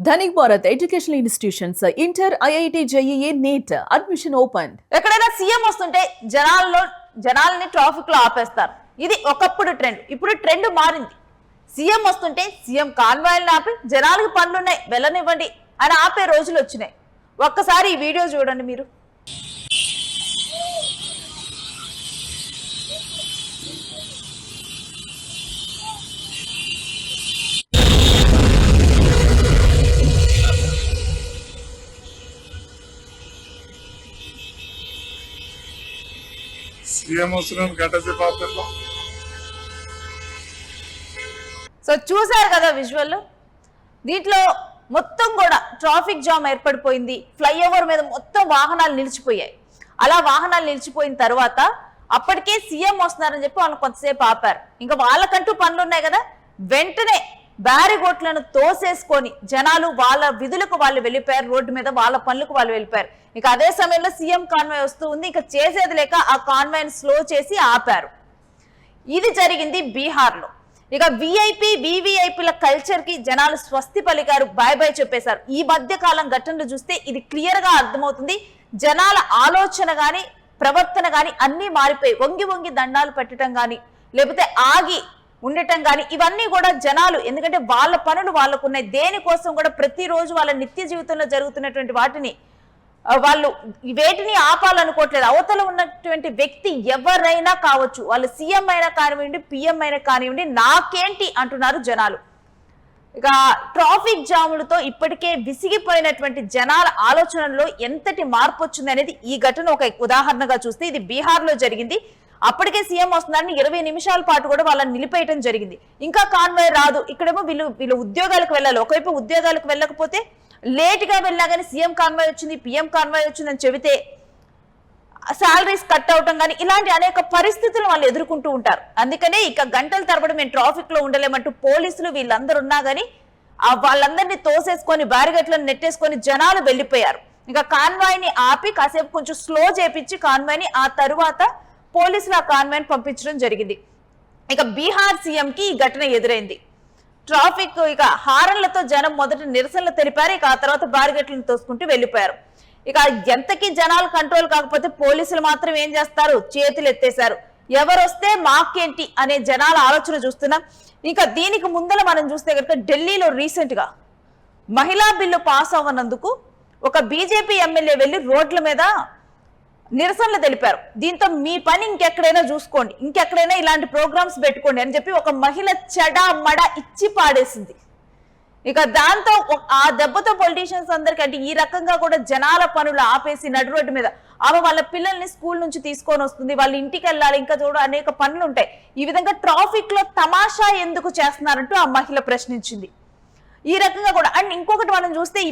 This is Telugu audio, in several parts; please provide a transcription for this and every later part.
Dhanik Bharat educational institutions inter IIT JEE NEET admission open. ఎక్కడైనా సీఎం వస్తుంటే జనాల్ని ట్రాఫిక్ లో ఆపేస్తారు. ఇది ఒకప్పుడు ట్రెండ్. ఇప్పుడు ట్రెండ్ మారింది. సీఎం వస్తుంటే సీఎం కాన్వాయ్లను ఆపి జనాలకు పనులున్నాయి వెళ్ళనివ్వండి అని ఆపే రోజులు వచ్చినాయి. ఒక్కసారి ఈ వీడియో చూడండి మీరు. సో చూసారు కదా విజువల్. దీంట్లో మొత్తం కూడా ట్రాఫిక్ జామ్ ఏర్పడిపోయింది. ఫ్లైఓవర్ మీద మొత్తం వాహనాలు నిలిచిపోయాయి. అలా వాహనాలు నిలిచిపోయిన తర్వాత అప్పటికే సీఎం వస్తున్నారని చెప్పి వాళ్ళు కొంతసేపు ఆపారు. ఇంకా వాళ్ళకంటూ పనులు ఉన్నాయి కదా, వెంటనే బ్యారిగోట్లను తోసేసుకొని జనాలు వాళ్ళ విధులకు వాళ్ళు వెళ్ళిపోయారు. రోడ్డు మీద వాళ్ళ పనులకు వాళ్ళు వెళ్ళిపోయారు. ఇక అదే సమయంలో సీఎం కాన్వాయ్ వస్తూ ఉంది. ఇక చేసేది లేక ఆ కాన్వాయ్ని స్లో చేసి ఆపారు. ఇది జరిగింది బీహార్లో. ఇక వివిఐపీల కల్చర్ కి జనాలు స్వస్తి పలికారు, బాయ్ బాయ్ చెప్పేశారు. ఈ మధ్య కాలం ఘటనలు చూస్తే ఇది క్లియర్ గా అర్థమవుతుంది. జనాల ఆలోచన గాని ప్రవర్తన గాని అన్ని మారిపోయి వంగి వంగి దండాలు పెట్టడం గాని లేకపోతే ఆగి ఉండటం గాని ఇవన్నీ కూడా జనాలు, ఎందుకంటే వాళ్ళ పనులు వాళ్ళకున్నాయి. దేనికోసం కూడా ప్రతిరోజు వాళ్ళ నిత్య జీవితంలో జరుగుతున్నటువంటి వాటిని వాళ్ళు వేటిని ఆపాలనుకోవట్లేదు. అవతల ఉన్నటువంటి వ్యక్తి ఎవరైనా కావచ్చు, వాళ్ళు సీఎం అయినా కానివ్వండి, పిఎం అయినా కానివ్వండి, నాకేంటి అంటున్నారు జనాలు. ఇక ట్రాఫిక్ జాములతో ఇప్పటికే విసిగిపోయినటువంటి జనాల ఆలోచనల్లో ఎంతటి మార్పు వచ్చింది అనేది ఈ ఘటన ఒక ఉదాహరణగా చూస్తే ఇది బీహార్లో జరిగింది. అప్పటికే సీఎం వస్తున్నారని 20 నిమిషాల పాటు కూడా వాళ్ళని నిలిపేయటం జరిగింది. ఇంకా కాన్వాయ్ రాదు. ఇక్కడేమో వీళ్ళు ఉద్యోగాలకు వెళ్ళాలి. ఒకవైపు ఉద్యోగాలకు వెళ్ళకపోతే లేట్ గా వెళ్ళినా కానీ సీఎం కాన్వాయ్ వచ్చింది, పిఎం కాన్వాయ్ వచ్చిందని చెబితే శాలరీస్ కట్ అవటం కానీ ఇలాంటి అనేక పరిస్థితులు వాళ్ళు ఎదుర్కొంటూ ఉంటారు. అందుకనే ఇక గంటల తరబడి మేము ట్రాఫిక్ లో ఉండలేమంటూ పోలీసులు వీళ్ళందరూ ఉన్నా గానీ వాళ్ళందరినీ తోసేసుకొని బ్యారిగేట్లను నెట్టేసుకొని జనాలు వెళ్ళిపోయారు. ఇంకా కాన్వాయ్ ని ఆపి కాసేపు కొంచెం స్లో చేపించి కాన్వాయ్ ని ఆ తరువాత పోలీసులు ఆ కాన్వాయ్ పంపించడం జరిగింది. ఇక బీహార్ సీఎం కి ఈ ఘటన ఎదురైంది. ట్రాఫిక్ ఇక హారన్లతో జనం మొదట నిరసనలు తెలిపారు. ఇక ఆ తర్వాత బ్యారిగేట్లను తోసుకుంటూ వెళ్ళిపోయారు. ఇక ఎంతకీ జనాలు కంట్రోల్ కాకపోతే పోలీసులు మాత్రం ఏం చేస్తారు, చేతులు ఎత్తేశారు. ఎవరు వస్తే మాకేంటి అనే జనాల ఆలోచన చూస్తున్నాం. ఇంకా దీనికి ముందర మనం చూస్తే కనుక ఢిల్లీలో రీసెంట్ గా మహిళా బిల్లు పాస్ అవ్వనందుకు ఒక బీజేపీ ఎమ్మెల్యే వెళ్లి రోడ్ల మీద నిరసనలు తెలిపారు. దీంతో మీ పని ఇంకెక్కడైనా చూసుకోండి, ఇంకెక్కడైనా ఇలాంటి ప్రోగ్రామ్స్ పెట్టుకోండి అని చెప్పి ఒక మహిళ చెడా మడ ఇచ్చి పాడేసింది. ఇక దాంతో ఆ దెబ్బతో పొలిటీషియన్స్ అందరికీ అంటే ఈ రకంగా కూడా జనాల పనులు ఆపేసి నడు రోడ్డు మీద ఆమె వాళ్ళ పిల్లల్ని స్కూల్ నుంచి తీసుకొని వస్తుంది, వాళ్ళ ఇంటికి వెళ్ళాలి, ఇంకా చూడ అనేక పనులు ఉంటాయి. ఈ విధంగా ట్రాఫిక్ లో తమాషా ఎందుకు చేస్తున్నారంటూ ఆ మహిళ ప్రశ్నించింది. ఈ రకంగా కూడా అండ్ ఇంకొకటి మనం చూస్తే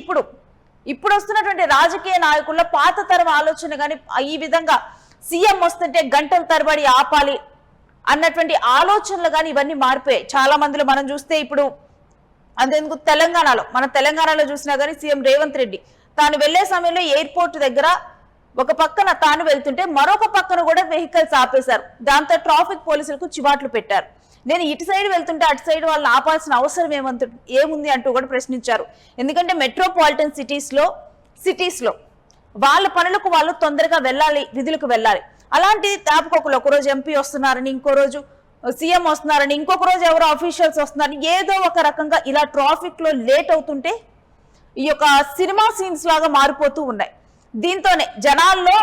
ఇప్పుడు వస్తున్నటువంటి రాజకీయ నాయకుల్లో పాత తరం ఆలోచన కానీ ఈ విధంగా సీఎం వస్తుంటే గంటల తరబడి ఆపాలి అన్నటువంటి ఆలోచనలు కానీ ఇవన్నీ మారిపోయాయి. చాలా మందిలో మనం చూస్తే ఇప్పుడు అంతెందుకు తెలంగాణలో చూసినా కానీ సీఎం రేవంత్ రెడ్డి తాను వెళ్లే సమయంలో ఎయిర్పోర్ట్ దగ్గర ఒక పక్కన తాను వెళ్తుంటే మరొక పక్కన కూడా వెహికల్స్ ఆపేశారు. దాంతో ట్రాఫిక్ పోలీసులకు చివాట్లు పెట్టారు. నేను ఇటు సైడ్ వెళ్తుంటే అటు సైడ్ వాళ్ళని ఆపాల్సిన అవసరం ఏముంది అంటూ కూడా ప్రశ్నించారు. ఎందుకంటే మెట్రోపాలిటన్ సిటీస్ లో వాళ్ళ పనులకు వాళ్ళు తొందరగా వెళ్ళాలి, విధులకు వెళ్ళాలి. అలాంటి తాపకొకరు ఒకరోజు ఎంపీ వస్తున్నారని, ఇంకో రోజు సీఎం వస్తున్నారని, ఇంకొక రోజు ఎవరో అఫీషియల్స్ వస్తున్నారని ఏదో ఒక రకంగా ఇలా ట్రాఫిక్ లో లేట్ అవుతుంటే ఈ యొక్క సినిమా సీన్స్ లాగా మారిపోతూ ఉన్నాయి. దీంతోనే జనాల్లో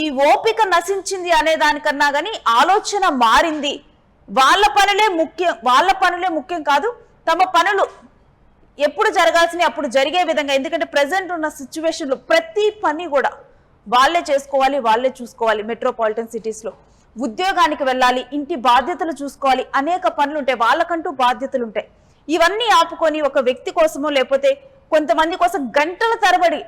ఈ ఓపిక నశించింది అనే దానికన్నా గానీ ఆలోచన మారింది. వాళ్ళ పనులే ముఖ్యం కాదు, తమ పనులు ఎప్పుడు జరగాల్సిన అప్పుడు జరిగే విధంగా. ఎందుకంటే ప్రెసెంట్ ఉన్న సిచ్యువేషన్ లో ప్రతి పని కూడా వాళ్ళే చేసుకోవాలి, వాళ్ళే చూసుకోవాలి. మెట్రోపాలిటన్ సిటీస్ లో ఉద్యోగానికి వెళ్ళాలి, ఇంటి బాధ్యతలు చూసుకోవాలి, అనేక పనులు ఉంటాయి, వాళ్ళకంటూ బాధ్యతలు ఉంటాయి. ఇవన్నీ ఆపుకొని ఒక వ్యక్తి కోసమో లేకపోతే కొంతమంది కోసం గంటల తరబడి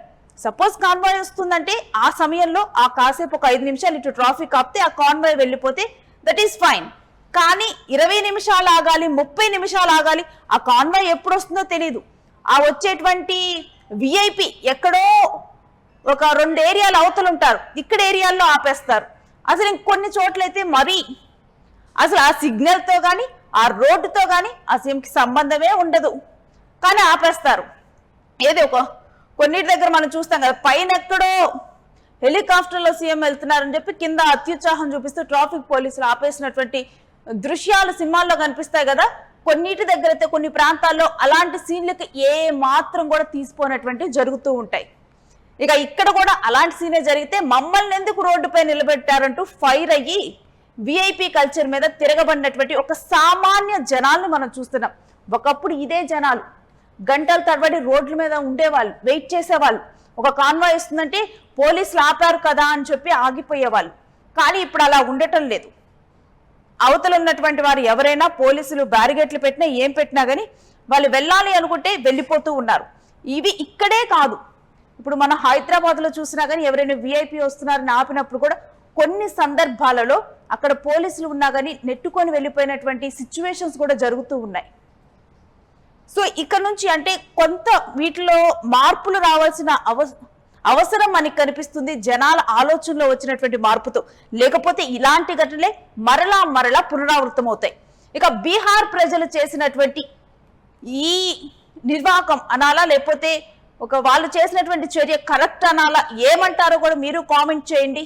సపోజ్ కాన్వాయ్ వస్తుందంటే ఆ సమయంలో ఆ కాసేపు ఒక 5 నిమిషాలు ఇటు ట్రాఫిక్ ఆపితే ఆ కాన్వాయ్ వెళ్ళిపోతే దట్ ఈస్ ఫైన్. కానీ 20 నిమిషాలు ఆగాలి, 30 నిమిషాలు ఆగాలి. ఆ కాన్వాయ్ ఎప్పుడు వస్తుందో తెలియదు. ఆ వచ్చేటువంటి విఐపి ఎక్కడో ఒక 2 ఏరియాలు అవతలు ఉంటారు, ఇక్కడ ఏరియాల్లో ఆపేస్తారు. అసలు ఇంకొన్ని చోట్లయితే మరీ అసలు ఆ సిగ్నల్తో కానీ ఆ రోడ్డుతో కానీ ఆ సీఎంకి సంబంధమే ఉండదు, కానీ ఆపేస్తారు. ఏదో కొన్నిటి దగ్గర మనం చూస్తాం కదా, పైన ఎక్కడో హెలికాప్టర్లో సీఎం వెళ్తున్నారని చెప్పి కింద అత్యుత్సాహం చూపిస్తూ ట్రాఫిక్ పోలీసులు ఆపేసినటువంటి దృశ్యాలు సినిమాల్లో కనిపిస్తాయి కదా. కొన్నిటి దగ్గర అయితే కొన్ని ప్రాంతాల్లో అలాంటి సీన్లకి ఏ మాత్రం కూడా తీసిపోయినటువంటి జరుగుతూ ఉంటాయి. ఇక ఇక్కడ కూడా అలాంటి సీనే జరిగితే మమ్మల్ని ఎందుకు రోడ్డుపై నిలబెట్టారంటూ ఫైర్ అయ్యి విఐపి కల్చర్ మీద తిరగబడినటువంటి ఒక సామాన్య జనాల్ని మనం చూస్తున్నాం. ఒకప్పుడు ఇదే జనాలు గంటల తరబడి రోడ్ల మీద ఉండేవాళ్ళు, వెయిట్ చేసేవాళ్ళు. ఒక కాన్వాయ్ వస్తుందంటే పోలీసులు ఆపారు కదా అని చెప్పి ఆగిపోయేవాళ్ళు. కానీ ఇప్పుడు అలా ఉండటం లేదు. అవతల ఉన్నటువంటి వారు ఎవరైనా పోలీసులు బ్యారిగేట్లు పెట్టినా ఏం పెట్టినా కానీ వాళ్ళు వెళ్ళాలి అనుకుంటే వెళ్ళిపోతూ ఉన్నారు. ఇవి ఇక్కడే కాదు, ఇప్పుడు మనం హైదరాబాద్లో చూసినా కానీ ఎవరైనా విఐపి వస్తున్నారని ఆపినప్పుడు కూడా కొన్ని సందర్భాలలో అక్కడ పోలీసులు ఉన్నా కానీ నెట్టుకొని వెళ్ళిపోయినటువంటి సిచ్యువేషన్స్ కూడా జరుగుతూ ఉన్నాయి. సో ఇక్కడ నుంచి అంటే కొంత వీటిలో మార్పులు రావాల్సిన అవసరం మనకి కనిపిస్తుంది జనాల ఆలోచనలో వచ్చినటువంటి మార్పుతో. లేకపోతే ఇలాంటి ఘటనలే మరలా పునరావృతం అవుతాయి. ఇక బీహార్ ప్రజలు చేసినటువంటి ఈ నిర్వాహకం అనాలా, లేకపోతే వాళ్ళు చేసినటువంటి చర్య కరెక్ట్ అనాలా, ఏమంటారో కూడా మీరు కామెంట్ చేయండి.